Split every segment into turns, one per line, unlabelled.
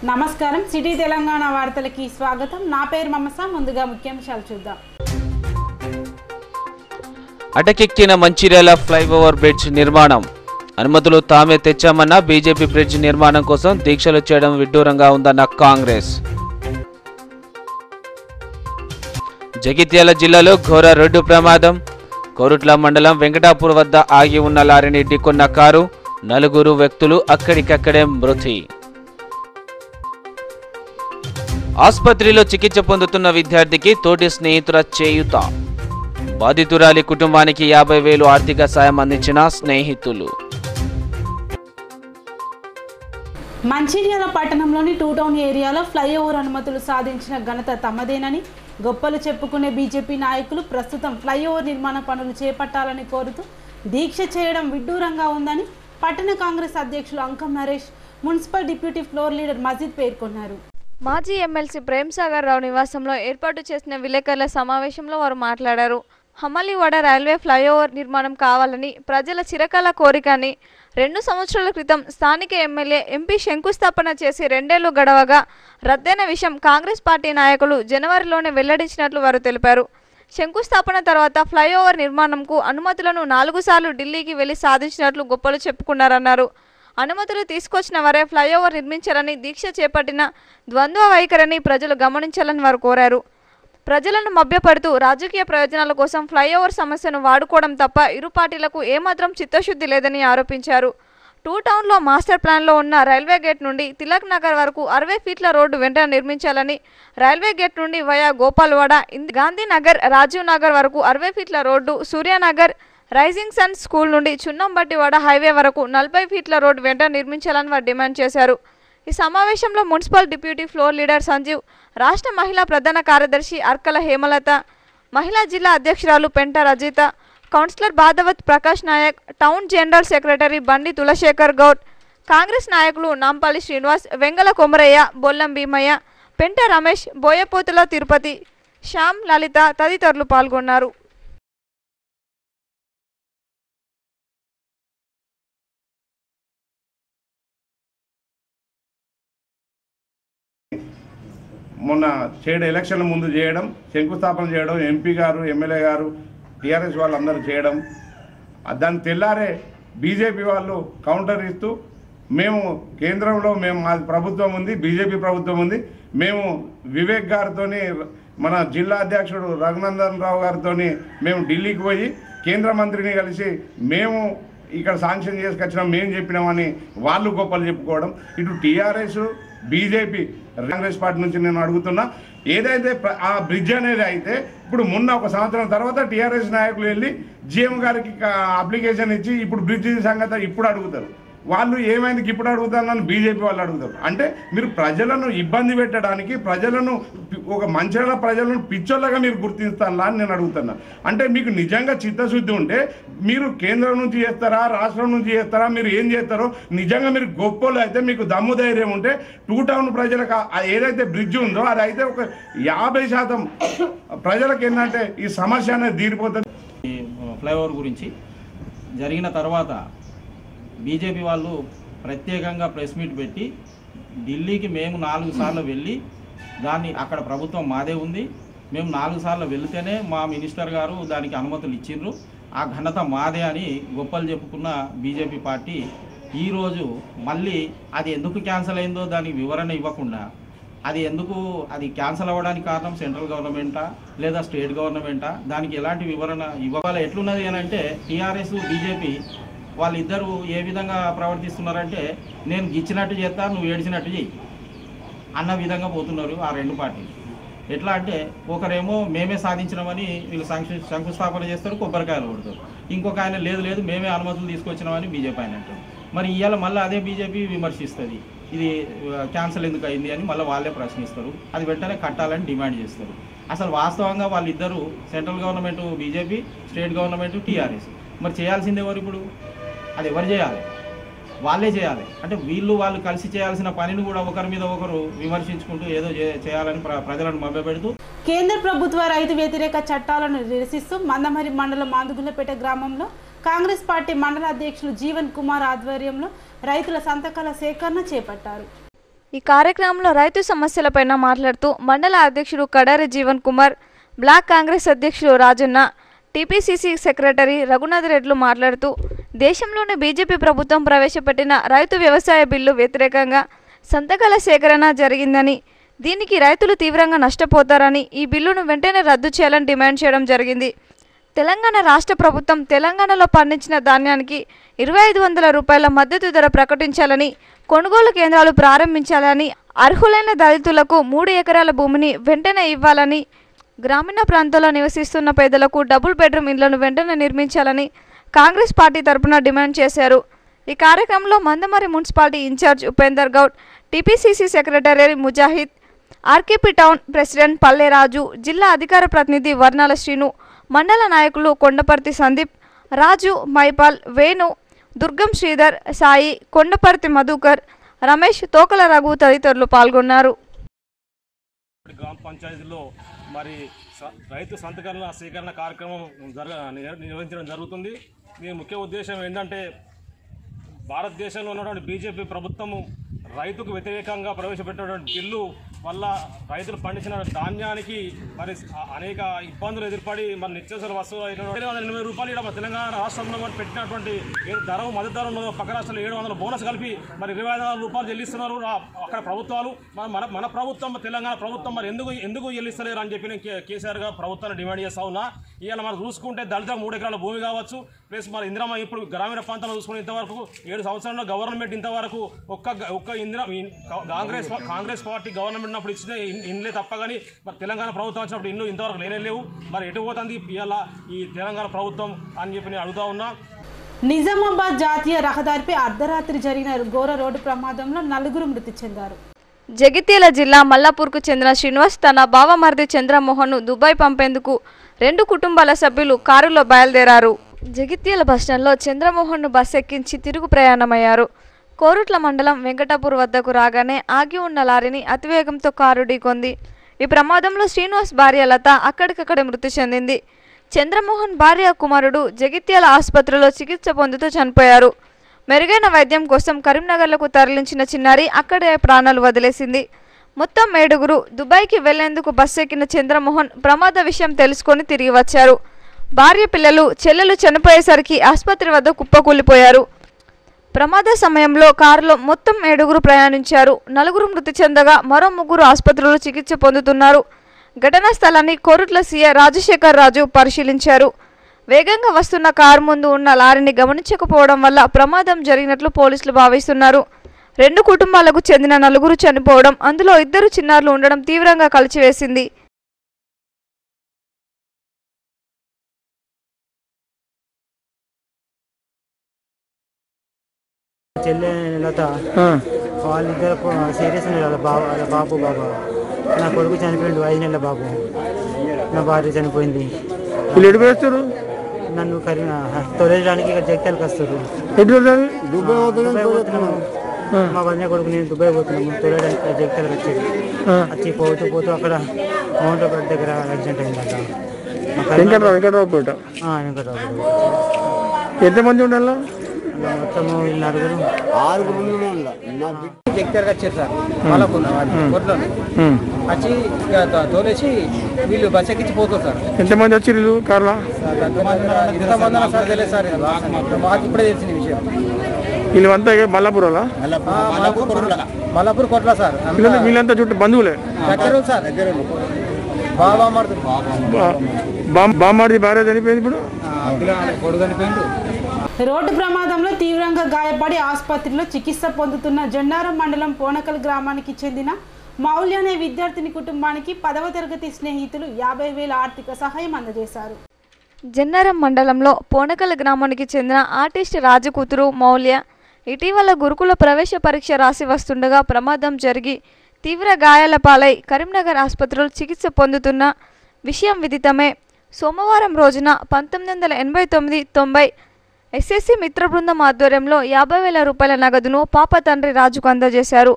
నమస్కారం సిటీ తెలంగాణ వార్తలకి స్వాగతం. నా పేరు మమస. ముందుగా ముఖ్యాంశాలు చూద్దాం.
అటకెక్కిన మంచిర్యాల ఫ్లైఓవర్ బ్రిడ్జ్ నిర్మాణం అనుమతులు తామే తెచ్చామన్న బీజేపీ. బ్రిడ్జ్ నిర్మాణం కోసం దీక్షలు చేయడం విడ్డూరంగా ఉందన్న కాంగ్రెస్. జగిత్యాల జిల్లాలో ఘోర రోడ్డు ప్రమాదం. కోరుట్ల మండలం వెంకటాపూర్ వద్ద ఆగి ఉన్న లారీని ఢీకొన్న కారు, 4 వ్యక్తులు అక్కడికక్కడే మృతి. ఆసుపత్రిలో చికిత్స పొందుతున్న విద్యార్థికి తోటి స్నేహితుల చేయూత. బాధితురాలి కుటుంబానికి 50,000 ఆర్థిక సాయం అందించిన స్నేహితులు.
మంచిర్యాల పట్టణంలోని టూ టౌన్ ఏరియాలో ఫ్లైఓవర్ అనుమతులు సాధించిన ఘనత తమదేనని గొప్పలు చెప్పుకునే బీజేపీ నాయకులు ప్రస్తుతం ఫ్లైఓవర్ నిర్మాణ పనులు చేపట్టాలని కోరుతూ దీక్ష చేయడం విడ్డూరంగా ఉందని పట్టణ కాంగ్రెస్ అధ్యక్షులు Ankam Naresh, municipal deputy floor leader Majid పేర్కొన్నారు.
మాజీ ఎమ్మెల్సీ ప్రేమ్సాగర్ రావు నివాసంలో ఏర్పాటు చేసిన విలేకరుల సమావేశంలో వారు మాట్లాడారు. హమలీవాడ రైల్వే ఫ్లైఓవర్ నిర్మాణం కావాలని ప్రజల చిరకాల కోరికని 2 సంవత్సరాల క్రితం స్థానిక ఎమ్మెల్యే ఎంపీ శంకుస్థాపన చేసి 2 ఏళ్లు గడవగా రద్దయిన విషయం కాంగ్రెస్ పార్టీ నాయకులు జనవరిలోనే వెల్లడించినట్లు వారు తెలిపారు. శంకుస్థాపన తర్వాత ఫ్లైఓవర్ నిర్మాణంకు అనుమతులను 4 సార్లు ఢిల్లీకి వెళ్లి సాధించినట్లు గొప్పలు చెప్పుకున్నారన్నారు. అనుమతులు తీసుకొచ్చిన వారే ఫ్లైఓవర్ నిర్మించాలని దీక్ష చేపట్టిన ద్వంద్వ వైఖరిని ప్రజలు గమనించాలని వారు కోరారు. ప్రజలను మభ్యపడుతూ రాజకీయ ప్రయోజనాల కోసం ఫ్లైఓవర్ సమస్యను వాడుకోవడం తప్ప ఇరు పార్టీలకు ఏమాత్రం చిత్తశుద్ధి లేదని ఆరోపించారు. టూ టౌన్లో మాస్టర్ ప్లాన్లో ఉన్న రైల్వే గేట్ నుండి తిలక్ నగర్ వరకు 60 ఫీట్ల రోడ్డు వెంటనే నిర్మించాలని, రైల్వే గేట్ నుండి వయా గోపాల్వాడ, గాంధీనగర్, రాజీవ్ నగర్ వరకు 60 ఫీట్ల road, Suryanagar, rising sun school నుండి చున్నంబట్టివాడ హైవే వరకు 40 ఫీట్ల రోడ్డు వెంటనే నిర్మించాలని వారు డిమాండ్ చేశారు. ఈ సమావేశంలో municipal deputy floor leader Sanjeev, రాష్ట్ర మహిళా ప్రధాన కార్యదర్శి అర్కల హేమలత, మహిళా జిల్లా అధ్యక్షురాలు Penta Rajitha, councillor Badhavath Prakash Nayak, town general secretary Bandi Thulasekhar Goud, Congress నాయకులు నాంపల్లి శ్రీనివాస్, వెంగల కొమరయ్య, బొల్లం భీమయ్య, పెంట రమేష్, బోయపోతుల తిరుపతి, శ్యామ్, లలిత తదితరులు పాల్గొన్నారు.
మొన్న ఎలక్షన్ల ముందు చేయడం, శంకుస్థాపన చేయడం, ఎంపీ గారు, ఎమ్మెల్యే గారు, టీఆర్ఎస్ వాళ్ళు అందరూ చేయడం, దాని తెల్లారే బీజేపీ వాళ్ళు కౌంటర్ ఇస్తూ మేము కేంద్రంలో మా ప్రభుత్వం ఉంది, బీజేపీ ప్రభుత్వం ఉంది, మేము వివేక్ గారితో, మన జిల్లా అధ్యక్షుడు రఘునందన్ రావు గారితో మేము ఢిల్లీకి పోయి కేంద్ర మంత్రిని కలిసి మేము ఇక్కడ శాంక్షన్ చేసుకొచ్చినాం, మేము చెప్పినామని వాళ్ళు గొప్పలు చెప్పుకోవడం. ఇటు టీఆర్ఎస్, బీజేపీ, కాంగ్రెస్ పార్టీ నుంచి నేను అడుగుతున్నా, ఏదైతే ఆ బ్రిడ్జ్ అనేది అయితే ఇప్పుడు మొన్న 1 సంవత్సరం తర్వాత టీఆర్ఎస్ నాయకులు వెళ్ళి జీఎం గారికి అప్లికేషన్ ఇచ్చి ఇప్పుడు బ్రిడ్జ్ సంగతి ఇప్పుడు అడుగుతారు. వాళ్ళు ఏమైంది ఇప్పుడు అడుగుతారని బీజేపీ వాళ్ళు అడుగుతారు. అంటే మీరు ప్రజలను ఇబ్బంది పెట్టడానికి, ప్రజలను ఒక మంచిగా ప్రజలను పిచ్చోళ్ళగా మీరు గుర్తిస్తారా అని నేను అడుగుతున్నా. అంటే మీకు నిజంగా చిత్తశుద్ధి ఉంటే మీరు కేంద్రం నుంచి చేస్తారా, రాష్ట్రం నుంచి చేస్తారా, మీరు ఏం చేస్తారో నిజంగా మీరు గొప్పలు అయితే, మీకు దమ్ము ధైర్యం ఉంటే టూ టౌన్ ప్రజలకు ఏదైతే బ్రిడ్జ్ ఉందో అది అయితే ఒక 50% ప్రజలకు ఏంటంటే ఈ సమస్య అనేది తీరిపోతుంది.
ఈ ఫ్లైఓవర్ గురించి జరిగిన తర్వాత బీజేపీ వాళ్ళు ప్రత్యేకంగా ప్రెస్ మీట్ పెట్టి ఢిల్లీకి మేము 4 సార్లు వెళ్ళి దాన్ని అక్కడ ప్రభుత్వం మాదే ఉంది, మేము 4 సార్లు వెళితేనే మా మినిస్టర్ గారు దానికి అనుమతులు ఇచ్చిండ్రు, ఆ ఘనత మాదే అని గొప్పలు చెప్పుకున్న బీజేపీ పార్టీ ఈరోజు మళ్ళీ అది ఎందుకు క్యాన్సిల్ అయిందో దానికి వివరణ ఇవ్వకుండా, అది క్యాన్సిల్ అవ్వడానికి కారణం సెంట్రల్ గవర్నమెంటా లేదా స్టేట్ గవర్నమెంటా, దానికి ఎలాంటి వివరణ ఇవ్వాలి. ఎట్లున్నది అని అంటే టీఆర్ఎస్, బీజేపీ వాళ్ళిద్దరూ ఏ విధంగా ప్రవర్తిస్తున్నారంటే నేను గిచ్చినట్టు చేస్తా, నువ్వు ఏడిచినట్టు చెయ్యి అన్న విధంగా పోతున్నారు ఆ 2 పార్టీలు. ఎట్లా అంటే ఒకరేమో మేమే సాధించినామని వీళ్ళు శంకుస్థాపన చేస్తారు, కొబ్బరికాయలు కొడతారు. ఇంకొక ఆయన లేదు మేమే అనుమతులు తీసుకొచ్చినామని బీజేపీ ఆయన అంటారు. మరి ఇవాళ మళ్ళీ అదే బీజేపీ విమర్శిస్తుంది, ఇది క్యాన్సిల్ ఎందుకు అయింది అని మళ్ళీ వాళ్ళే ప్రశ్నిస్తారు. అది వెంటనే కట్టాలని డిమాండ్ చేస్తారు. అసలు వాస్తవంగా వాళ్ళిద్దరూ central government BJP, state government TRS. మరి చేయాల్సింది ఎవరు? ఇప్పుడు అది ఎవరు చేయాలి? వాళ్ళే చేయాలి. అంటే వాళ్ళు కలిసి చేయాల్సిన పనిని కూడా ఒకరి మీద ఒకరు విమర్శించుకుంటూ ఏదో చేయాలని ప్రజలను మభ్యపెడుతూ
కేంద్ర ప్రభుత్వ రైతు వ్యతిరేక చట్టాలను నిరసిస్తూ మందమరి మండలం మాందుగులపేట గ్రామంలో కాంగ్రెస్ పార్టీ మండల అధ్యక్షులు జీవన్ కుమార్ ఆధ్వర్యంలో రైతుల సంతకాల సేకరణ చేపట్టారు.
ఈ కార్యక్రమంలో రైతు సమస్యలపైన మాట్లాడుతూ మండల అధ్యక్షుడు కడారి జీవన్ కుమార్, బ్లాక్ కాంగ్రెస్ అధ్యక్షుడు రాజన్న, టీపీసీసీ సెక్రటరీ రఘునాథ్ రెడ్లు మాట్లాడుతూ దేశంలోని బీజేపీ ప్రభుత్వం ప్రవేశపెట్టిన రైతు వ్యవసాయ బిల్లు వ్యతిరేకంగా సంతకాల సేకరణ జరిగిందని, దీనికి రైతులు తీవ్రంగా నష్టపోతారని ఈ బిల్లును వెంటనే రద్దు చేయాలని డిమాండ్ చేయడం జరిగింది. తెలంగాణ రాష్ట్ర ప్రభుత్వం తెలంగాణలో పండించిన ధాన్యానికి 2500 రూపాయల మద్దతు ధర ప్రకటించాలని, కొనుగోలు కేంద్రాలు ప్రారంభించాలని, అర్హులైన దళితులకు 3 ఎకరాల భూమిని వెంటనే ఇవ్వాలని, గ్రామీణ ప్రాంతాల్లో నివసిస్తున్న పేదలకు డబుల్ బెడ్రూమ్ ఇళ్లను వెంటనే నిర్మించాలని కాంగ్రెస్ పార్టీ తరపున డిమాండ్ చేశారు. ఈ కార్యక్రమంలో Mandamarri municipality incharge Upender Goud, TPCC secretary Mujahid, RKP town president Palleraju, జిల్లా అధికార ప్రతినిధి వర్ణాల శ్రీను, మండల నాయకులు కొండపర్తి సందీప్, రాజు, మైపాల్, వేణు, దుర్గం శ్రీధర్, సాయి, కొండపర్తి మధుకర్, రమేష్, తోకల రఘు తదితరులు పాల్గొన్నారు.
గ్రామ పంచాయతీలో మరి రైతు సంతకాల సేకరణ కార్యక్రమం నిర్వహించడం జరుగుతుంది. దీని ముఖ్య ఉద్దేశం ఏంటంటే భారతదేశంలో ఉన్నటువంటి బీజేపీ ప్రభుత్వము రైతుకు వ్యతిరేకంగా ప్రవేశపెట్టినటువంటి బిల్లు వల్ల రైతులు పండించిన ధాన్యానికి మరి అనేక ఇబ్బందులు ఎదుర్పడి మరి నిత్యావసర వస్తువులు 780 రూపాయలు ఇక్కడ మన తెలంగాణ రాష్ట్రంలో పెట్టినటువంటి ధర మద్దతు ధర ఉన్నదో పక్క రాష్ట్రంలో 700 బోనస్ కలిపి మరి 25,000 రూపాయలు చెల్లిస్తున్నారు అక్కడ ప్రభుత్వాలు. మన ప్రభుత్వం తెలంగాణ ప్రభుత్వం మరి ఎందుకు చెల్లిస్తలేరు అని చెప్పి నేను కేసీఆర్ గారు ప్రభుత్వాన్ని డిమాండ్ చేస్తా ఉన్నా. ఇవాళ మనం చూసుకుంటే దళిత 3 ఎకరాల భూమి కావచ్చు, ప్లస్ మరి ఇందిరమ్మ ఇప్పుడు గ్రామీణ ప్రాంతాల్లో చూసుకుని ఇంతవరకు 7 సంవత్సరాల్లో గవర్నమెంట్ ఇంతవరకు ఒక్క కాంగ్రెస్ పార్టీ గవర్నమెంట్ ఉన్నప్పుడు ఇచ్చిన ఇండ్లే తప్ప కానీ మరి తెలంగాణ ప్రభుత్వం వచ్చినప్పుడు ఇండ్లు ఇంతవరకు లేవు. మరి ఎటు పోతుంది ఇవాళ ఈ తెలంగాణ ప్రభుత్వం అని చెప్పి నేను అడుగుతా ఉన్నా.
నిజామాబాద్ జాతీయ రహదారిపై అర్ధరాత్రి జరిగిన ఘోర రోడ్డు ప్రమాదంలో 4 మృతి చెందారు.
జగిత్యాల జిల్లా మల్లాపూర్కు చెందిన శ్రీనివాస్ తన బావమరిది చంద్రమోహన్ను దుబాయ్ పంపేందుకు 2 కుటుంబాల సభ్యులు కారులో బయలుదేరారు. జగిత్యాల బస్టాండ్లో చంద్రమోహన్ను బస్ ఎక్కించి తిరుగు ప్రయాణమయ్యారు. కోరుట్ల మండలం వెంకటాపూర్ వద్దకు రాగానే ఆగి ఉన్న లారీని అతివేగంతో కారు ఢీకొంది. ఈ ప్రమాదంలో శ్రీనివాస్ భార్య లత అక్కడికక్కడే మృతి చెందింది. చంద్రమోహన్ భార్య కుమారుడు జగిత్యాల ఆసుపత్రిలో చికిత్స పొందుతూ చనిపోయారు. మెరుగైన వైద్యం కోసం కరీంనగర్లకు తరలించిన చిన్నారి అక్కడే ప్రాణాలు వదిలేసింది. మొత్తం 7 దుబాయ్కి వెళ్లేందుకు బస్సు ఎక్కిన చంద్రమోహన్ ప్రమాద విషయం తెలుసుకొని తిరిగి వచ్చారు. భార్య, పిల్లలు, చెల్లెలు చనిపోయేసరికి ఆసుపత్రి వద్ద కుప్పకూలిపోయారు. ప్రమాద సమయంలో కారులో మొత్తం 7 ప్రయాణించారు. 4 మృతి చెందగా మరో 3 ఆసుపత్రిలో చికిత్స పొందుతున్నారు. ఘటనా స్థలాన్ని కోరుట్ల సీఐ రాజశేఖర్ రాజు పరిశీలించారు. వేగంగా వస్తున్న కారు ముందు ఉన్న లారీని గమనించకపోవడం వల్ల ప్రమాదం జరిగినట్లు పోలీసులు భావిస్తున్నారు. 2 కుటుంబాలకు చెందిన 4 చనిపోవడం, అందులో 2 చిన్నారులు ఉండడం తీవ్రంగా కలిచివేసింది.
చెల్లె లత వాళ్ళిద్దరు సీరియస్ వాళ్ళ బాబు నా కొడుకు చనిపోయిండు, 5 నెలల బాబు. నా భార్య చనిపోయింది. నన్ను తొలగడానికి జగిత్యాలకు వస్తారు. మా వదిన కొడుకు నేను దుబాయ్ పోతున్నాము తొలగడానికి జగిత్యాలకు వచ్చేది. వచ్చి పోతూ అక్కడ మౌంటపేట దగ్గర యాక్సిడెంట్ అయిందంట.
వెంకటరావుపేట. ఎంతమంది ఉండాలి?
మొత్తము 4 జగిత్యాలకు వచ్చారు సార్. మలపూర్ కొట్లో వచ్చి తోలేసి వీళ్ళు బస్ ఎక్కించి పోతారు సార్.
ఎంతమంది వచ్చి కార్లా?
ఎంతమంది సార్ తెలియదు సార్, మాకు ఇప్పుడే తెలిసిన విషయం.
వీళ్ళంతా మల్లాపూర్లా?
మల్లాపూర్ కొట్ల సార్.
వీళ్ళంతా చుట్టూ బంధువులే
దగ్గర సార్.
బామ్మాడి భార్య చనిపోయింది, ఇప్పుడు
కొడుకు చనిపోయిండు.
రోడ్డు ప్రమాదంలో తీవ్రంగా గాయపడి ఆసుపత్రిలో చికిత్స పొందుతున్న జొన్నారం మండలం పోనకల్ గ్రామానికి చెందిన మౌల్య అనే విద్యార్థిని కుటుంబానికి 10వ తరగతి స్నేహితులు 50,000 ఆర్థిక సహాయం అందజేశారు.
జొన్నారం మండలంలో పోనకల్ గ్రామానికి చెందిన ఆర్టిస్ట్ రాజు కూతురు మౌల్య ఇటీవల గురుకుల ప్రవేశ పరీక్ష రాసి వస్తుండగా ప్రమాదం జరిగి తీవ్ర గాయాల పాలై కరీంనగర్ ఆసుపత్రిలో చికిత్స పొందుతున్న విషయం విదితమే. సోమవారం రోజున 1989-90 ఎస్ఎస్సి మిత్ర బృందం ఆధ్వర్యంలో 50,000 రూపాయల నగదును పాప తండ్రి రాజుకు అందజేశారు.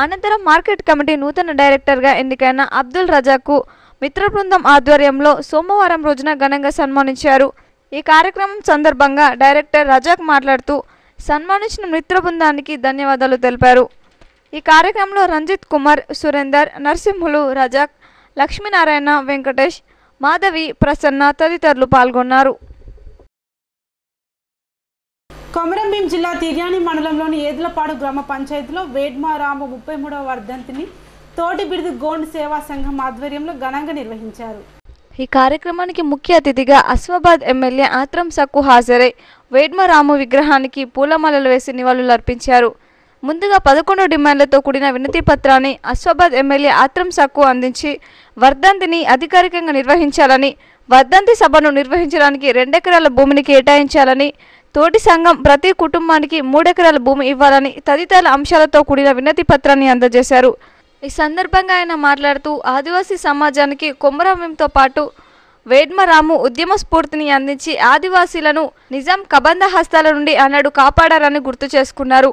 అనంతరం మార్కెట్ కమిటీ నూతన డైరెక్టర్గా ఎన్నికైన అబ్దుల్ రజాక్కు మిత్ర బృందం ఆధ్వర్యంలో సోమవారం రోజున ఘనంగా సన్మానించారు. ఈ కార్యక్రమం సందర్భంగా డైరెక్టర్ రజాక్ మాట్లాడుతూ సన్మానించిన మిత్ర బృందానికి ధన్యవాదాలు తెలిపారు. ఈ కార్యక్రమంలో రంజిత్ కుమార్, సురేందర్, నరసింహులు, రజాక్, లక్ష్మీనారాయణ, వెంకటేష్, మాధవి, ప్రసన్న తదితరులు పాల్గొన్నారు.
కొమరంభీం జిల్లా తిర్యాని మండలంలోని ఏదులపాడు గ్రామ పంచాయతీలో వేడ్మారాము 33వ వర్ధంతిని తోటి బిరుదు గోండ్ సేవా సంఘం ఆధ్వర్యంలో ఘనంగా నిర్వహించారు.
ఈ కార్యక్రమానికి ముఖ్య అతిథిగా అస్వాబాద్ ఎమ్మెల్యే ఆత్రం సక్కు హాజరై వేడ్మరాము విగ్రహానికి పూలమాలలు వేసి నివాళులర్పించారు. ముందుగా 11 డిమాండ్లతో కూడిన వినతి పత్రాన్ని అస్వాబాద్ ఎమ్మెల్యే ఆత్రం సక్కు అందించి వర్ధంతిని అధికారికంగా నిర్వహించాలని, వర్ధంతి సభను నిర్వహించడానికి 2 ఎకరాల భూమిని కేటాయించాలని, తోటి సంఘం ప్రతి కుటుంబానికి 3 ఎకరాల భూమి ఇవ్వాలని తదితర అంశాలతో కూడిన వినతి పత్రాన్ని అందజేశారు. ఈ సందర్భంగా ఆయన మాట్లాడుతూ ఆదివాసీ సమాజానికి కొమరంభీంతో పాటు వేడ్మరాము ఉద్యమ స్ఫూర్తిని అందించి ఆదివాసీలను నిజాం కబంధ హస్తాల నుండి అన్నడు కాపాడారని గుర్తు చేసుకున్నారు.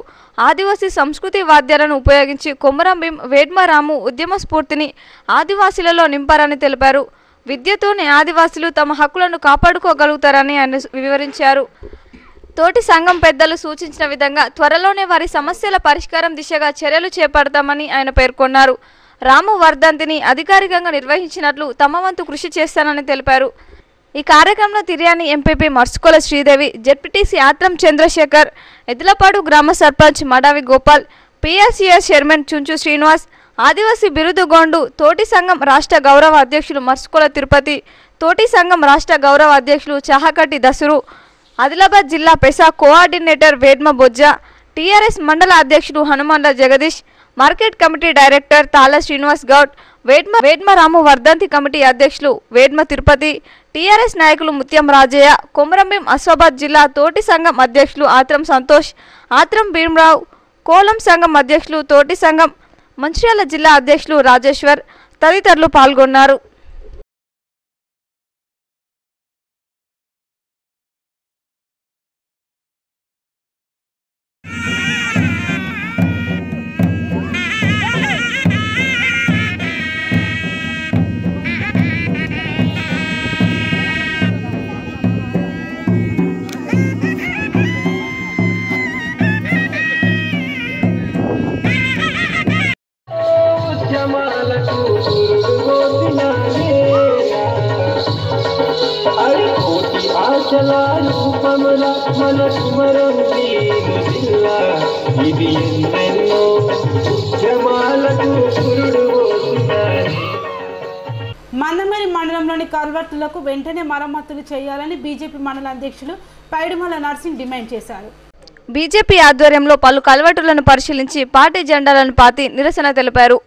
ఆదివాసీ సంస్కృతి వాద్యాలను ఉపయోగించి కొమరంభీం వేడ్మరాము ఉద్యమ స్ఫూర్తిని ఆదివాసీలలో నింపారని తెలిపారు. విద్యతోనే ఆదివాసీలు తమ హక్కులను కాపాడుకోగలుగుతారని ఆయన వివరించారు. తోటి సంఘం పెద్దలు సూచించిన విధంగా త్వరలోనే వారి సమస్యల పరిష్కారం దిశగా చర్యలు చేపడతామని ఆయన పేర్కొన్నారు. రాము వర్ధంతిని అధికారికంగా నిర్వహించినట్లు తమ వంతు కృషి చేస్తానని తెలిపారు. ఈ కార్యక్రమంలో తిర్యాని ఎంపీపీ మర్సుకోల శ్రీదేవి, జెడ్పీటీసీ ఆత్రం చంద్రశేఖర్, ఎద్లపాడు గ్రామ సర్పంచ్ మడావి గోపాల్, పీఆర్సీఎస్ చైర్మన్ చుంచు శ్రీనివాస్, ఆదివాసీ బిరుదు గోండు తోటి సంఘం రాష్ట్ర గౌరవ అధ్యక్షులు మర్సుకోల తిరుపతి, తోటి సంఘం రాష్ట్ర గౌరవ అధ్యక్షులు చాహకటి దసురు, ఆదిలాబాద్ జిల్లా పెసా కోఆర్డినేటర్ వేడ్మ బొజ్జ, టీఆర్ఎస్ మండల అధ్యక్షుడు హనుమాన్ల జగదీష్, మార్కెట్ కమిటీ డైరెక్టర్ తాళ శ్రీనివాస్ గౌడ్, వేడ్మరాము వర్ధంతి కమిటీ అధ్యక్షులు వేడ్మ తిరుపతి, టీఆర్ఎస్ నాయకులు ముత్యం రాజయ్య, కొమరంభీం అస్వాబాద్ జిల్లా తోటి సంఘం అధ్యక్షులు ఆత్రం సంతోష్, ఆత్రం భీమరావు, కోలం సంఘం అధ్యక్షులు తోటి సంఘం మంచిర్యాల జిల్లా అధ్యక్షులు రాజేశ్వర్ తదితరులు పాల్గొన్నారు.
మందమరి మండలంలోని కల్వర్టులకు వెంటనే మరమ్మతులు చేయాలని బీజేపీ మండల అధ్యక్షులు పైడిమల్ల నర్సింగ్ డిమాండ్ చేశారు.
బీజేపీ ఆధ్వర్యంలో పలు కల్వర్టులను పరిశీలించి పార్టీ జెండాలను పాతి నిరసన తెలిపారు.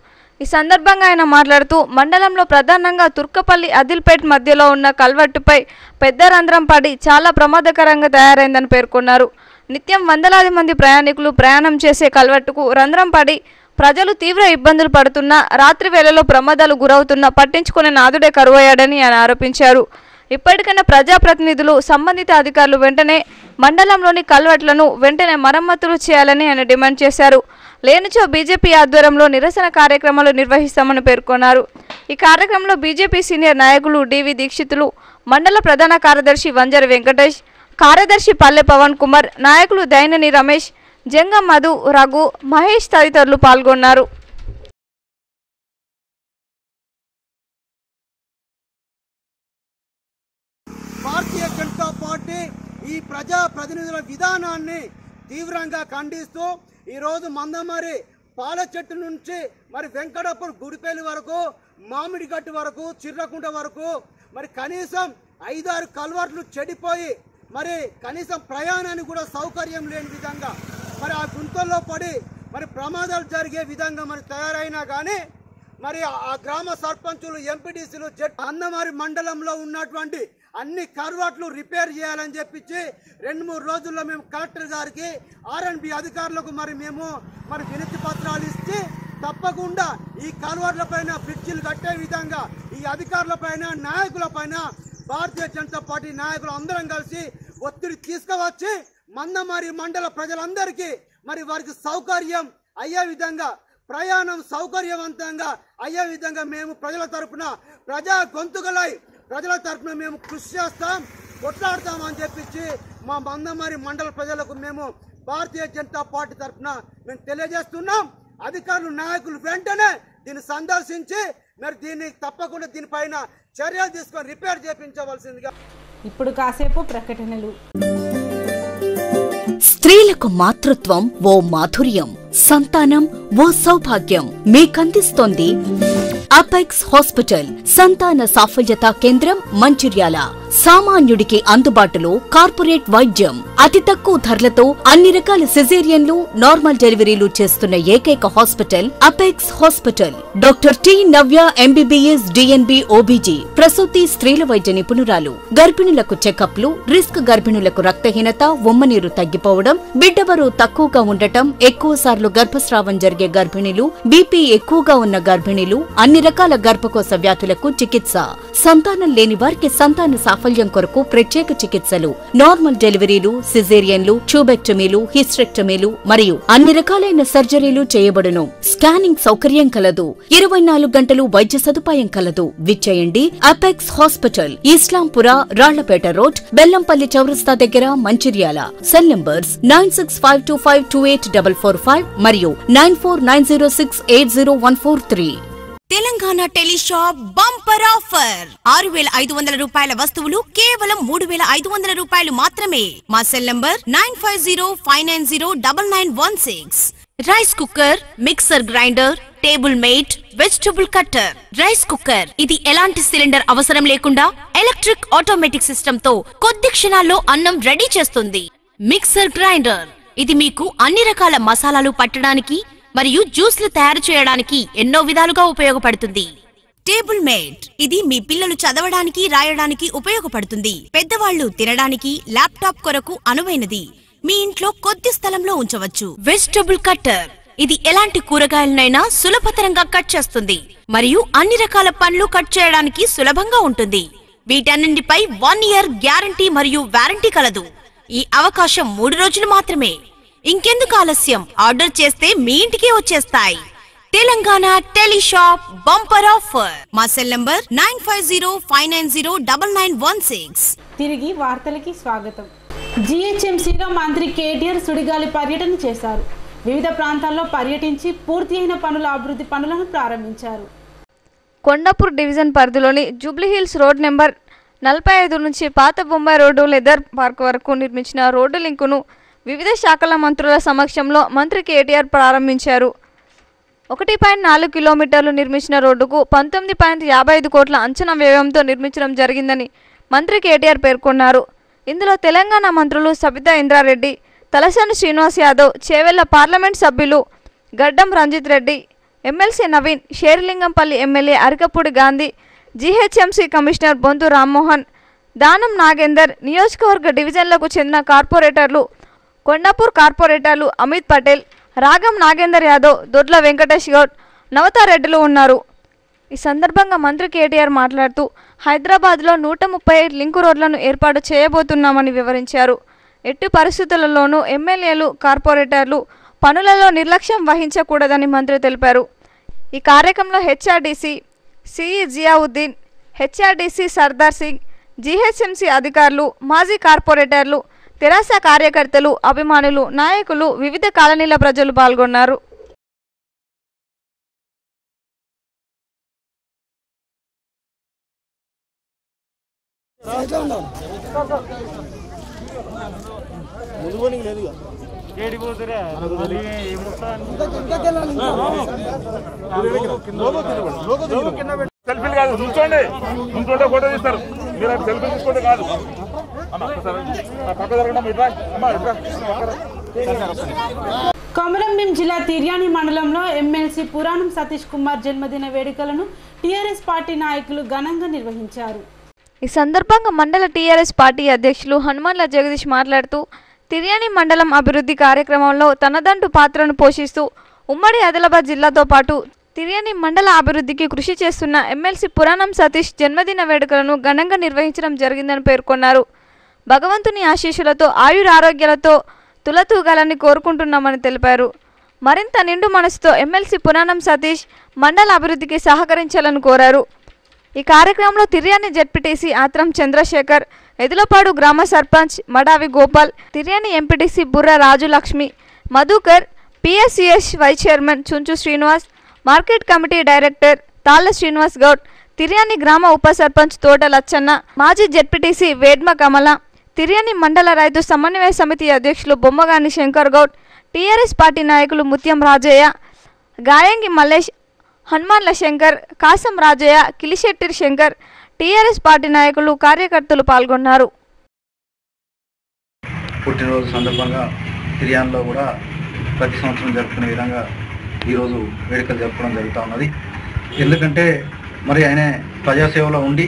ఈ సందర్భంగా ఆయన మాట్లాడుతూ మండలంలో ప్రధానంగా తుర్కపల్లి ఆదిల్పేట్ మధ్యలో ఉన్న కల్వర్టుపై పెద్ద రంధ్రం పడి చాలా ప్రమాదకరంగా తయారైందని పేర్కొన్నారు. నిత్యం వందలాది మంది ప్రయాణికులు ప్రయాణం చేసే కల్వర్టుకు రంధ్రం పడి ప్రజలు తీవ్ర ఇబ్బందులు పడుతున్నా, రాత్రి వేళలో ప్రమాదాలు గురవుతున్నా పట్టించుకునే నాదుడే కరువయ్యాడని ఆయన ఆరోపించారు. ఇప్పటికైనా ప్రజాప్రతినిధులు, సంబంధిత అధికారులు వెంటనే మండలంలోని కల్వర్ట్లను వెంటనే మరమ్మతులు చేయాలని ఆయన డిమాండ్ చేశారు. లేనిచో బీజేపీ ఆధ్వర్యంలో నిరసన కార్యక్రమాలు నిర్వహిస్తామని పేర్కొన్నారు. ఈ కార్యక్రమంలో బీజేపీ సీనియర్ నాయకులు డివి దీక్షితులు, మండల ప్రధాన కార్యదర్శి వంజరి వెంకటేష్, కార్యదర్శి పల్లె పవన్ కుమార్, నాయకులు దైనని రమేష్, జంగం మధు, రఘు, మహేష్ తదితరులు పాల్గొన్నారు.
భారతీయ జనతా పార్టీ ఈ ప్రజా ప్రతినిధుల విధానాన్ని తీవ్రంగా ఖండిస్తూ ఈరోజు మందమరి పాల చెట్టు నుంచి మరి వెంకటాపూర్ గుడిపల్లి వరకు, మామిడిగట్టు వరకు, చిర్రకుంట వరకు మరి కనీసం 5-6 కల్వర్ట్లు చెడిపోయి మరి కనీసం ప్రయాణానికి కూడా సౌకర్యం లేని విధంగా మరి ఆ గుంతల్లో పడి మరి ప్రమాదాలు జరిగే విధంగా మరి తయారైనా కానీ మరి ఆ గ్రామ సర్పంచులు, ఎంపీటీసీలు, మందమరి మండలంలో ఉన్నటువంటి అన్ని కల్వర్ట్లు రిపేర్ చేయాలని చెప్పించి 2-3 రోజుల్లో మేము కలెక్టర్ గారికి, ఆర్ఎండ్బి అధికారులకు మేము వినతి పత్రాలు ఇచ్చి తప్పకుండా ఈ కల్వర్ట్లపైన బ్రిడ్జిలు కట్టే విధంగా ఈ అధికారులపైన, నాయకులపైన భారతీయ జనతా పార్టీ నాయకులు అందరం కలిసి ఒత్తిడి తీసుకువచ్చి మందమరి మండల ప్రజలందరికీ మరి వారికి సౌకర్యం అయ్యే విధంగా, ప్రయాణం సౌకర్యవంతంగా అయ్యే విధంగా మేము ప్రజల తరపున, ప్రజా గొంతుకలై ప్రజల తరపున మేము కృషి చేస్తాం, కొట్లాడతామని చెప్పించి మా మందమరి మండల ప్రజలకు మేము భారతీయ జనతా పార్టీ తరఫున మేము తెలియజేస్తున్నాం. అధికారులు నాయకులు వెంటనే దీన్ని సందర్శించి మరి దీన్ని తప్పకుండా దీనిపైన చర్యలు తీసుకొని రిపేర్ చేయించవలసిందిగా.
ఇప్పుడు కాసేపు ప్రకటనలు.
స్త్రీలకు మాతృత్వం ఓ మాధుర్యం, సంతానం ఓ సౌభాగ్యం. మీకందిస్తోంది అపెక్స్ హాస్పిటల్ సంతాన సాఫల్యత కేంద్రం మంచిర్యాల. సామాన్యుడికి అందుబాటులో కార్పొరేట్ వైద్యం, అతి తక్కువ ధరలతో అన్ని రకాల సిజేరియన్లు, నార్మల్ డెలివరీలు చేస్తున్న ఏకైక hospital apex hospital. Doctor T Navya MBBS DNB OBG ప్రసూతి స్త్రీల వైద్య నిపుణురాలు. గర్భిణులకు చెకప్లు, రిస్క్ గర్భిణులకు రక్తహీనత, ఉమ్మనీరు తగ్గిపోవడం, బిడ్డ బరువు తక్కువగా ఉండటం, ఎక్కువ సార్లు గర్భస్రావం జరిగే గర్భిణీలు, బీపీ ఎక్కువగా ఉన్న గర్భిణీలు, అన్ని రకాల గర్భకోశ వ్యాధులకు చికిత్స, సంతానం లేని వారికి సంతాన సాఫల్యం కొరకు ప్రత్యేక చికిత్సలు, నార్మల్ డెలివరీలు, సిజేరియన్లు, ట్యూబెక్టమీలు, హిస్టెక్టమీలు మరియు అన్ని రకాలైన సర్జరీలు చేయబడును. స్కానింగ్ సౌకర్యం కలదు. 24 గంటలు వైద్య సదుపాయం కలదు. విచ్చేయండి apex hospital, ఇస్లాంపుర, Rallapeta road, Bellampalli చౌరస్తా దగ్గర, మంచిర్యాల. సెల్ నంబర్స్ 9652528445 మరియు 9490680143.
తెలంగాణ టెలిషాప్ బంపర్ ఆఫర్ 6500 రూపాయల వస్తువులు కేవలం 3500 రూపాయలు మాత్రమే. మా cell number 9505909916. Rice cooker, mixer grinder, table mate, vegetable cutter. Rice cooker ఇది ఎలాంటి సిలిండర్ అవసరం లేకుండా ఎలక్ట్రిక్ ఆటోమేటిక్ సిస్టమ్ తో కొద్ది క్షణాల్లో అన్నం రెడీ చేస్తుంది. మిక్సర్ గ్రైండర్ ఇది మీకు అన్ని రకాల మసాలాలు పట్టడానికి మరియు జ్యూస్లు తయారు చేయడానికి ఎన్నో విధాలుగా ఉపయోగపడుతుంది. టేబుల్ మేట్ ఇది మీ పిల్లలు చదవడానికి, రాయడానికి ఉపయోగపడుతుంది. పెద్దవాళ్లు తినడానికి, ల్యాప్టాప్ కొరకు అనువైనది. మీ ఇంట్లో కొద్ది స్థలంలో ఉంచవచ్చు. వెజిటబుల్ కట్టర్ ఇది ఎలాంటి కూరగాయలనైనా సులభతరంగా కట్ చేస్తుంది మరియు అన్ని రకాల పండ్లు కట్ చేయడానికి సులభంగా ఉంటుంది. వీటన్నింటిపై 1 ఇయర్ గ్యారంటీ మరియు వారంటీ కలదు. ఈ అవకాశం 3 రోజులు మాత్రమే. ఇంకెందుకు ఆలస్యం, ఆర్డర్ చేస్తే మీ ఇంటికే వచ్చేస్తాయి. Telangana teleshop bumper offer. మా సెల్ నంబర్ 9505909916.
తిరిగి వార్తలకి స్వాగతం. జీహెచ్ఎంసీలో మంత్రి కేటీఆర్ సుడిగాలి పర్యటన చేశారు. వివిధ ప్రాంతాల్లో పర్యటించి పూర్తి అయిన పనుల అభివృద్ధి పనులను ప్రారంభించారు.
కొండాపూర్ డివిజన్ పరిధిలోని జూబ్లీహిల్స్ రోడ్ నెంబర్ 45 నుంచి పాత బొంబాయి రోడ్డు లెదర్ పార్క్ వరకు నిర్మించిన రోడ్డు లింకును వివిధ శాఖల మంత్రుల సమక్షంలో మంత్రి కేటీఆర్ ప్రారంభించారు. 1.4 కిలోమీటర్లు నిర్మించిన రోడ్డుకు 19.55 కోట్ల అంచనా వ్యయంతో నిర్మించడం జరిగిందని మంత్రి కేటీఆర్ పేర్కొన్నారు. ఇందులో తెలంగాణ మంత్రులు సబితా ఇంద్రారెడ్డి, తలసాని శ్రీనివాస్ యాదవ్, చేవెళ్ల పార్లమెంట్ సభ్యులు Gaddam Ranjith Reddy, MLC Naveen, Serilingampally MLA Arekapudi Gandhi, GHMC commissioner Bonthu Rammohan, Danam Nagender, నియోజకవర్గ డివిజన్లకు చెందిన కార్పొరేటర్లు, కొండాపూర్ కార్పొరేటర్లు అమిత్ పటేల్, రాగం నాగేందర్ యాదవ్, దొడ్ల వెంకటేష్ గౌడ్, నవతారెడ్డిలు ఉన్నారు. ఈ సందర్భంగా మంత్రి కేటీఆర్ మాట్లాడుతూ హైదరాబాద్లో 130 లింకు రోడ్లను ఏర్పాటు చేయబోతున్నామని వివరించారు. ఎట్టి పరిస్థితులలోనూ ఎమ్మెల్యేలు, కార్పొరేటర్లు పనులలో నిర్లక్ష్యం వహించకూడదని మంత్రి తెలిపారు. ఈ కార్యక్రమంలో హెచ్ఆర్డీసీ సిఈ జియావుద్దీన్, హెచ్ఆర్డీసీ సర్దార్ సింగ్, జీహెచ్ఎంసీ అధికారులు, మాజీ కార్పొరేటర్లు, తెరాస కార్యకర్తలు, అభిమానులు, నాయకులు, వివిధ కాలనీల ప్రజలు పాల్గొన్నారు.
సెల్ఫీలు కాదు, నుంచోండి, నుంచోండి ఫోటో తీస్తారు. మీరు సెల్ఫీ తీసుకుంటే కాదు.
కొమరంభీం జిల్లా తిర్యాని మండలంలో ఎమ్మెల్సీ పురాణం సతీష్ కుమార్ జన్మదిన వేడుకలను టీఆర్ఎస్ పార్టీ నాయకులు ఘనంగా నిర్వహించారు.
ఈ సందర్భంగా మండల టీఆర్ఎస్ పార్టీ అధ్యక్షులు హనుమన్ల జగదీష్ మాట్లాడుతూ తిర్యాని మండలం అభివృద్ధి కార్యక్రమంలో తనదంటు పాత్రను పోషిస్తూ ఉమ్మడి ఆదిలాబాద్ జిల్లాతో పాటు తిర్యాని మండల అభివృద్ధికి కృషి చేస్తున్న ఎమ్మెల్సీ పురాణం సతీష్ జన్మదిన వేడుకలను ఘనంగా నిర్వహించడం జరిగిందని పేర్కొన్నారు. భగవంతుని ఆశీస్సులతో ఆయురారోగ్యాలతో తులతూగాలని కోరుకుంటున్నామని తెలిపారు. మరింత నిండు మనసుతో ఎమ్మెల్సీ పురాణం సతీష్ మండల అభివృద్ధికి సహకరించాలని కోరారు. ఈ కార్యక్రమంలో తిర్యాని జెడ్పీటీసీ ఆత్రం చంద్రశేఖర్, ఎదులపాడు గ్రామ sarpanch Madavi Gopal, Tiryani MPTC Burra Rajalakshmi, Madhukar, PSCS vice chairman Chunchu Srinivas, market committee director Talla Srinivas Goud, Tiryani గ్రామ ఉప సర్పంచ్ తోట లచ్చన్న, మాజీ జెడ్పీటీసీ వేడ్మ కమల, తిర్యాని మండల రైతు సమన్వయ సమితి అధ్యక్షులు బొమ్మగాని శంకర్ గౌడ్, టీఆర్ఎస్ పార్టీ నాయకులు ముత్యం రాజయ్య, గాయంగి మల్లేష్, హనుమాన్ల శంకర్, కాసం రాజయ్య, కిలిశెట్టి శంకర్, టీఆర్ఎస్ పార్టీ నాయకులు కార్యకర్తలు పాల్గొన్నారు.
పుట్టినరోజు సందర్భంగా తిర్యాన్లో కూడా ప్రతి సంవత్సరం జరుపుకునే విధంగా ఈరోజు వేడుకలు జరుపుకోవడం జరుగుతూ ఉన్నది. ఎందుకంటే మరి ఆయన ప్రజాసేవలో ఉండి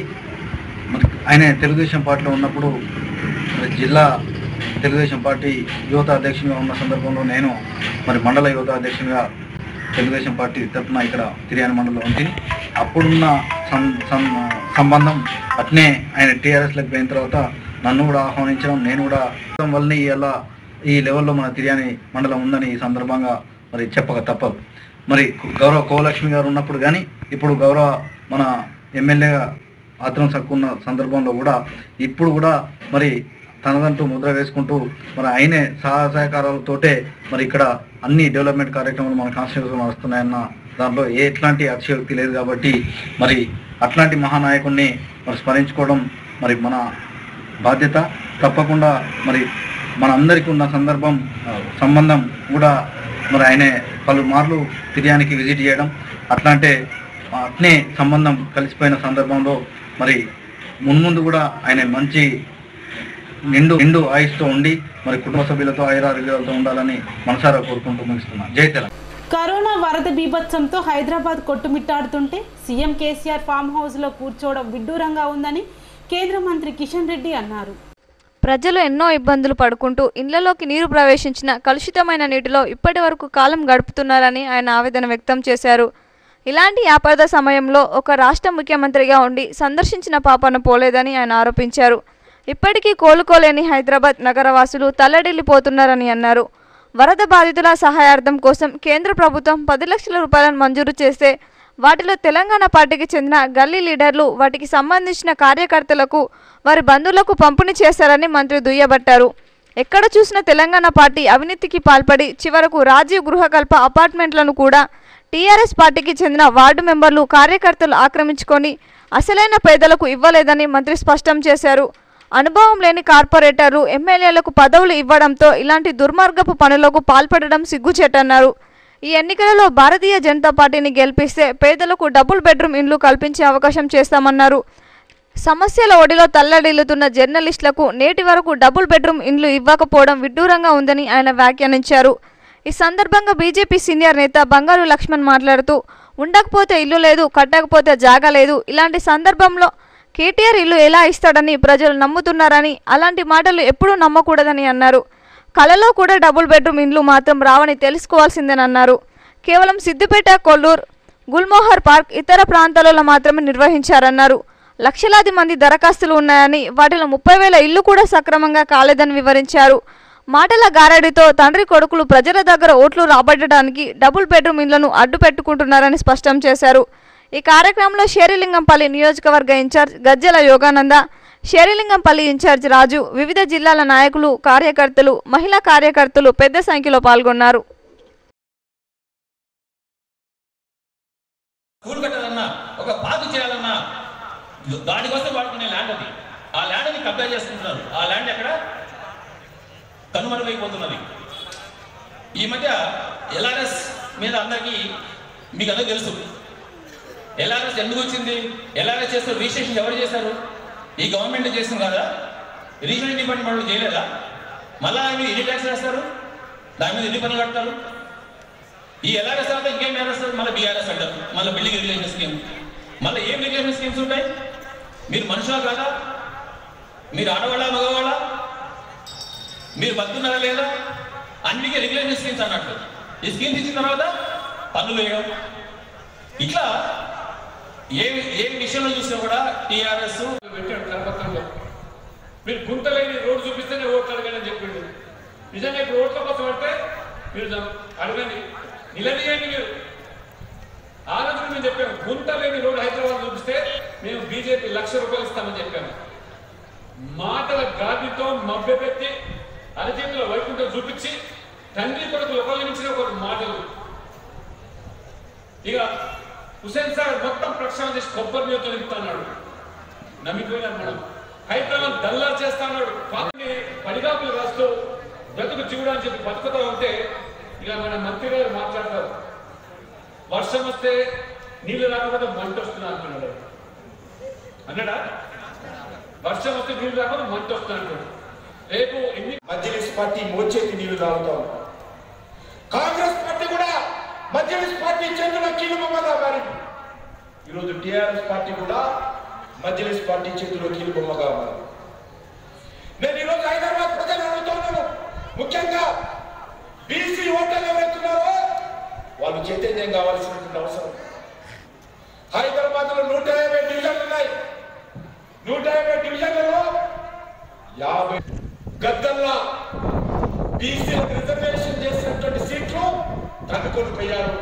మరి ఆయన తెలుగుదేశం పార్టీలో ఉన్నప్పుడు మరి జిల్లా తెలుగుదేశం పార్టీ యువత అధ్యక్షునిగా ఉన్న సందర్భంలో నేను మరి మండల యువత అధ్యక్షునిగా తెలుగుదేశం పార్టీ తరఫున ఇక్కడ తిర్యాని మండలంలో ఉంటుంది. అప్పుడున్న సంబంధం అట్నే ఆయన టీఆర్ఎస్లోకి పోయిన తర్వాత నన్ను కూడా ఆహ్వానించడం, నేను కూడా వల్లనే ఇలా ఈ లెవెల్లో మన తిర్యాని మండలం ఉందని ఈ సందర్భంగా మరి చెప్పక తప్పదు. మరి గౌరవ కోలక్ష్మి గారు ఉన్నప్పుడు కానీ ఇప్పుడు గౌరవ మన ఎమ్మెల్యేగా ఆత్రం సక్కున్న సందర్భంలో కూడా ఇప్పుడు కూడా మరి తనదంటూ ముద్ర వేసుకుంటూ మరి ఆయనే సహకారాలతోటే మరి ఇక్కడ అన్ని డెవలప్మెంట్ కార్యక్రమాలు మన కాన్స్టిట్యూన్సీలో వస్తున్నాయన్న దాంట్లో ఎట్లాంటి అతిశయోక్తి లేదు. కాబట్టి మరి అట్లాంటి మహానాయకుడిని మరి స్మరించుకోవడం మరి మన బాధ్యత. తప్పకుండా మరి మన అందరికీ ఉన్న సంబంధం కూడా మరి ఆయనే పలుమార్లు తిర్యానికి విజిట్ చేయడం అట్లాంటే అట్నే సంబంధం కలిసిపోయిన సందర్భంలో మరి మున్ముందు కూడా ఆయన మంచి నిండు ఆయుష్తో ఉండి మరి కుటుంబ సభ్యులతో ఆయురారోగ్యాలతో ఉండాలని మనసారా కోరుకుంటూ ముగిస్తున్నాను. జై తెలంగాణ.
కరోనా వరద బీభత్సంతో హైదరాబాద్ కొట్టుమిట్టాడుతుంటే సీఎం కేసీఆర్ ఫామ్ హౌస్లో కూర్చోవడం విడ్డూరంగా ఉందని కేంద్ర మంత్రి కిషన్ రెడ్డి అన్నారు.
ప్రజలు ఎన్నో ఇబ్బందులు పడుకుంటూ ఇళ్లలోకి నీరు ప్రవేశించిన కలుషితమైన నీటిలో ఇప్పటి వరకు కాలం గడుపుతున్నారని ఆయన ఆవేదన వ్యక్తం చేశారు. ఇలాంటి ఆపద సమయంలో ఒక రాష్ట్ర ముఖ్యమంత్రిగా ఉండి సందర్శించిన పాపన పోలేదని ఆయన ఆరోపించారు. ఇప్పటికీ కోలుకోలేని హైదరాబాద్ నగరవాసులు తల్లడిల్లిపోతున్నారని అన్నారు. వరద బాధితుల సహాయార్థం కోసం కేంద్ర ప్రభుత్వం 10 లక్షల రూపాయలను మంజూరు చేస్తే వాటిలో తెలంగాణ పార్టీకి చెందిన గల్లీ లీడర్లు వాటికి సంబంధించిన కార్యకర్తలకు వారి బంధువులకు పంపిణీ చేశారని మంత్రి దుయ్యబట్టారు. ఎక్కడ చూసినా తెలంగాణ పార్టీ అవినీతికి పాల్పడి చివరకు రాజీవ్ గృహకల్ప అపార్ట్మెంట్లను కూడా టీఆర్ఎస్ పార్టీకి చెందిన వార్డు మెంబర్లు కార్యకర్తలు ఆక్రమించుకొని అసలైన పేదలకు ఇవ్వలేదని మంత్రి స్పష్టం చేశారు. అనుభవం లేని కార్పొరేటర్లు ఎమ్మెల్యేలకు పదవులు ఇవ్వడంతో ఇలాంటి దుర్మార్గపు పనులకు పాల్పడడం సిగ్గుచేటన్నారు. ఈ ఎన్నికలలో భారతీయ జనతా పార్టీని గెలిపిస్తే పేదలకు డబుల్ బెడ్రూమ్ ఇండ్లు కల్పించే అవకాశం చేస్తామన్నారు. సమస్యల ఒడిలో తల్లడిల్లుతున్న జర్నలిస్టులకు నేటి వరకు డబుల్ బెడ్రూమ్ ఇండ్లు ఇవ్వకపోవడం విడ్డూరంగా ఉందని ఆయన వ్యాఖ్యానించారు. ఈ సందర్భంగా బీజేపీ సీనియర్ నేత బంగారు లక్ష్మణ్ మాట్లాడుతూ ఉండకపోతే ఇల్లు లేదు, కట్టకపోతే జాగా లేదు, ఇలాంటి సందర్భంలో కేటీఆర్ ఇల్లు ఎలా ఇస్తాడని ప్రజలు నమ్ముతున్నారని, అలాంటి మాటలు ఎప్పుడూ నమ్మకూడదని అన్నారు. కలలో కూడా డబుల్ బెడ్రూమ్ ఇండ్లు మాత్రం రావని తెలుసుకోవాల్సిందేనన్నారు. కేవలం సిద్దిపేట, కొల్లూరు, గుల్మోహర్ పార్క్ ఇతర ప్రాంతాలలో మాత్రమే నిర్వహించారన్నారు. లక్షలాది మంది దరఖాస్తులు ఉన్నాయని వాటిలో 30,000 ఇల్లు కూడా సక్రమంగా కాలేదని వివరించారు. మాటల గారడితో తండ్రి కొడుకులు ప్రజల దగ్గర ఓట్లు రాబట్టడానికి డబుల్ బెడ్రూమ్ ఇళ్లను అడ్డు పెట్టుకుంటున్నారని స్పష్టం చేశారు. ఈ కార్యక్రమంలో షేరిలింగంపల్లి నియోజకవర్గ ఇన్ఛార్జ్ గజ్జల యోగానంద, షేరిలింగంపల్లి ఇన్ఛార్జ్ రాజు, వివిధ జిల్లాల నాయకులు, కార్యకర్తలు, మహిళా కార్యకర్తలు పెద్ద సంఖ్యలో పాల్గొన్నారు.
స్కూల్ కట్టాలన్నా, ఒక పార్క్ చేయాలన్నా దానికోసం వాడుకునే ల్యాండ్ అది. ఆ ల్యాండ్ని కబ్జా చేసుకుంటున్నారు. ఆ ల్యాండ్ ఎక్కడ కనుమరుగైపోతున్నది. ఈ మధ్య ఎల్ఆర్ఎస్ మీద అందరికీ మీకు అందరూ తెలుసు. ఎల్ఆర్ఎస్ ఎందుకు వచ్చింది? ఎల్ఆర్ఎస్ చేస్తే రిజిస్ట్రేషన్ ఎవరు చేశారు? ఈ గవర్నమెంట్ చేస్తుంది కదా. రిజిస్ట్రేషన్ డిపార్ట్మెంట్ వాళ్ళు చేయలేదా? మళ్ళీ మీరు ఎన్ని ట్యాక్స్ వేస్తారు, దాని మీద ఎన్ని పనులు కడతారు? ఈ ఎల్ఆర్ఎస్ తర్వాత ఇంకేం వేస్తారు? మళ్ళీ బీఆర్ఎస్ అంటారు, మళ్ళీ బిల్డింగ్ రెగ్యులేషన్ స్కీమ్. మళ్ళీ ఏం రెగ్యులేషన్ స్కీమ్స్ ఉంటాయి? మీరు మనుషులా కాదా? మీరు ఆడవాళ్ళ, మగవాళ్ళ? మీరు బతుకున్నారా లేదా? అన్నిటికీ రెగ్యులేషన్ స్కీమ్స్ అన్నట్టు. ఈ స్కీమ్స్ ఇచ్చిన తర్వాత పనులు వేయడం. ఇట్లా ఏ విషయంలో చూసినా కూడా టీఆర్ఎస్
పెట్టాడు కరపత్రంలో. మీరు గుంతలేని రోడ్డు చూపిస్తేనే ఓట్లు అడగని చెప్పిండు. నిజంగా ఇప్పుడు ఓట్ల కోసం పడితే మీరు అడగండి, నిలదీయండి. మీరు ఆ రోజు మేము చెప్పాము, గుంతలేని రోడ్డు హైదరాబాద్ చూపిస్తే మేము బీజేపీ ₹1,00,000 ఇస్తామని చెప్పాము. మాటల గాదితో మభ్యపెట్టి అరచేతిలో వైకుంఠం చూపించి తండ్రి కొడుకు ఒకరి నుంచి ఒకరు మాటలు. ఇక హుసేన్ సాగర్ మొత్తం ప్రక్షాళన చేసి కొబ్బరి నీరుతో నింపుతున్నాడు. నమ్మిపోయినారు మనం. హైదరాబాద్ దల్లా చేస్తాడు. పడిగాపులు రాస్తూ బ్రతుకు జీవుడు అని చెప్పి బతుకుతూ ఉంటే ఇక మన మంత్రి గారు మాట్లాడతారు, వర్షం వస్తే నీళ్లు రాకపోతే మంట వస్తున్నా అంటున్నాడు. అన్నాడా? వర్షం వస్తే నీళ్లు రాకపోతే మంట వస్తున్నా అంటాడు. రేపు
మజ్లిస్ పార్టీ మోచేతి నీళ్లు తాగుతాం. కాంగ్రెస్ పార్టీ కూడా మజ్లిస్ పార్టీ చేతిలో కీలుబొమ్మగా మారింది. ఈరోజు టిఆర్ఎస్ పార్టీ కూడా మజ్లిస్ పార్టీ చేతిలో కీలుబొమ్మగా మారింది. నేను ఈరోజు హైదరాబాద్ ప్రజలు అడుగుతున్నాను, ముఖ్యంగా బీసీ ఓటర్లు ఎవరైతున్నారో వాళ్ళు చైతన్యం కావాల్సినటువంటి అవసరం. హైదరాబాద్ లో 150 డివిజన్లు ఉన్నాయి. 150 డివిజన్లలో 50 గద్దల్లా బీసీలకు రిజర్వేషన్ చేసినటువంటి సీట్లు తగ్గుకొని పోయారు.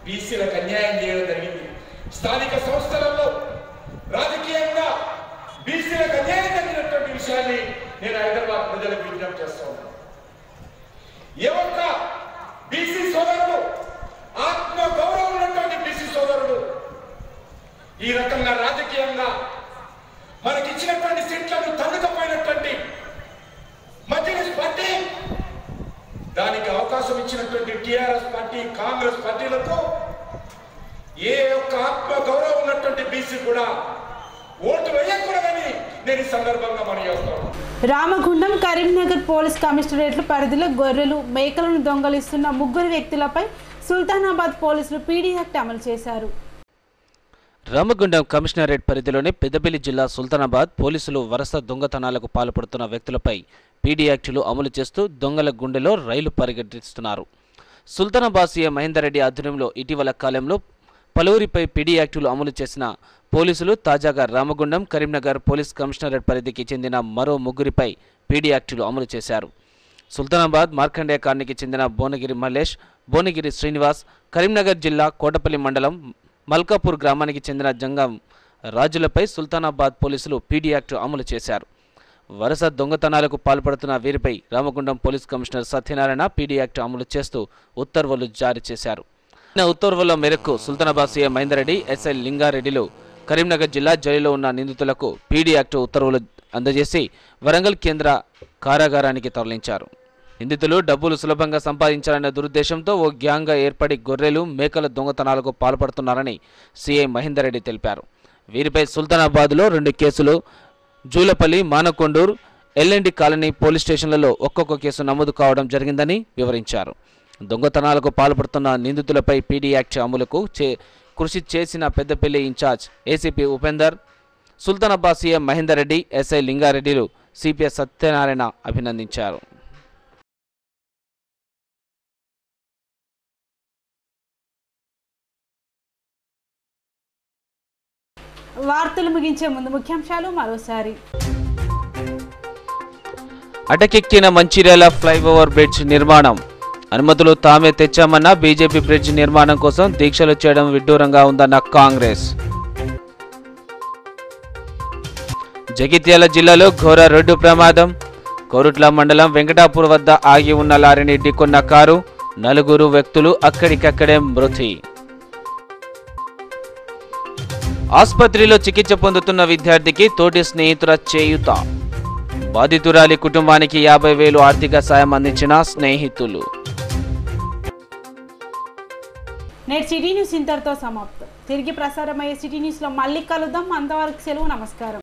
బీసీలకు అన్యాయం చేయడం జరిగింది. స్థానిక సంస్థలలో రాజకీయంగా బీసీలకు అన్యాయం జరిగినటువంటి విషయాన్ని నేను హైదరాబాద్ ప్రజలకు విజ్ఞప్తి చేస్తా ఉన్నాను. ఏ ఒక్క బీసీ సోదరుడు, ఆత్మ గౌరవం ఉన్నటువంటి బీసీ సోదరుడు ఈ రకంగా రాజకీయంగా మనకిచ్చినటువంటి సీట్లను తగ్గుకపోయినటువంటి మజ్లిస్ పార్టీ, దానికి అవకాశం ఇచ్చినటువంటి టిఆర్ఎస్ పార్టీ, కాంగ్రెస్ పార్టీలకు ఏ ఒక్క ఆత్మ గౌరవం ఉన్నటువంటి బీసీ కూడా ఓటు వేయకూడదని నేను ఈ సందర్భంగా మనం చేస్తాను.
రామగుండం కరీంనగర్ పోలీస్ కమిషనరేట్ల పరిధిలో గొర్రెలు మేకలను దొంగలిస్తున్న 3 వ్యక్తులపై సుల్తానాబాద్ పోలీసులు పీడీ యాక్ట్ అమలు చేశారు.
రామగుండం కమిషనరేట్ పరిధిలోని పెద్దపల్లి జిల్లా సుల్తానాబాద్ పోలీసులు వరుస దొంగతనాలకు పాల్పడుతున్న వ్యక్తులపై పీడీ యాక్టులు అమలు చేస్తూ దొంగల గుండెలో రైలు పరిగెట్టిస్తున్నారు. సుల్తానాబాద్ సీఎం మహేందర్ రెడ్డి ఆధ్వర్యంలో ఇటీవల కాలంలో పలువురిపై పీడీ యాక్టులు అమలు చేసిన పోలీసులు తాజాగా రామగుండం కరీంనగర్ పోలీస్ కమిషనరేట్ పరిధికి చెందిన మరో 3పై పీడీ యాక్టులు అమలు చేశారు. సుల్తానాబాద్ మార్కండేయ కాలనీకి చెందిన భువనగిరి మల్లేష్, భువనగిరి శ్రీనివాస్, కరీంనగర్ జిల్లా కోటపల్లి మండలం మల్కాపూర్ గ్రామానికి చెందిన జంగం రాజులపై సుల్తానాబాద్ పోలీసులు పీడీ యాక్టు అమలు చేశారు. వరుస దొంగతనాలకు పాల్పడుతున్న వీరిపై Ramagundam police commissioner Satyanarayana PD act అమలు చేస్తూ ఉత్తర్వులు జారీ చేశారు. ఉత్తర్వుల మేరకు సుల్తానాబాద్ సీఎం మహేందర్ రెడ్డి, ఎస్ఐ లింగారెడ్డిలు కరీంనగర్ జిల్లా జైలులో ఉన్న నిందితులకు పీడీ యాక్టు ఉత్తర్వులు అందజేసి వరంగల్ కేంద్ర కారాగారానికి తరలించారు. నిందితులు డబ్బులు సులభంగా సంపాదించాలనే దురుద్దేశంతో ఓ గ్యాంగ్గా ఏర్పడి గొర్రెలు మేకల దొంగతనాలకు పాల్పడుతున్నారని సీఐ మహేందర్ రెడ్డి తెలిపారు. వీరిపై సుల్తానాబాద్లో 2 కేసులు, Julapalli, Manakondur, LMD colony police స్టేషన్లలో ఒక్కొక్క కేసు నమోదు కావడం జరిగిందని వివరించారు. దొంగతనాలకు పాల్పడుతున్న నిందితులపై పీడీ యాక్ట్ అమలుకు కృషి చేసిన Peddapalli in-charge ACP Upender, Sultanabad CM Mahender Reddy, SI లింగారెడ్డిలు సిపిఎస్ సత్యనారాయణ అభినందించారు.
వార్తలు ముగించే ముందు ముఖ్యాంశాలు మరోసారి.
అటకెక్కిన మంచిర్యాల ఫ్లైఓవర్ బ్రిడ్జ్ నిర్మాణం అనుమతులు తామే తెచ్చామన్న బీజేపీ బ్రిడ్జ్ నిర్మాణం కోసం దీక్షలు చేయడం విడ్డూరంగా ఉందన్న కాంగ్రెస్. జగిత్యాల జిల్లాలో ఘోర రోడ్డు ప్రమాదం. కోరుట్ల మండలం వెంకటాపూర్ వద్ద ఆగి ఉన్న లారీని ఢీకొన్న కారు, 4 వ్యక్తులు అక్కడికక్కడే మృతి. ఆసుపత్రిలో చికిత్స పొందుతున్న విద్యార్థికి తోటి స్నేహితుల చేయూత. బాధితురాలి కుటుంబానికి 50,000 ఆర్థిక సాయం అందించిన స్నేహితులు.
నేటి సిటీ న్యూస్ ఇంతటితో సమాప్తం. తిరిగి ప్రసారమయ్యే సిటీ న్యూస్లో మళ్ళీ కలుద్దాం. అంతవరకు సెలవు. నమస్కారం.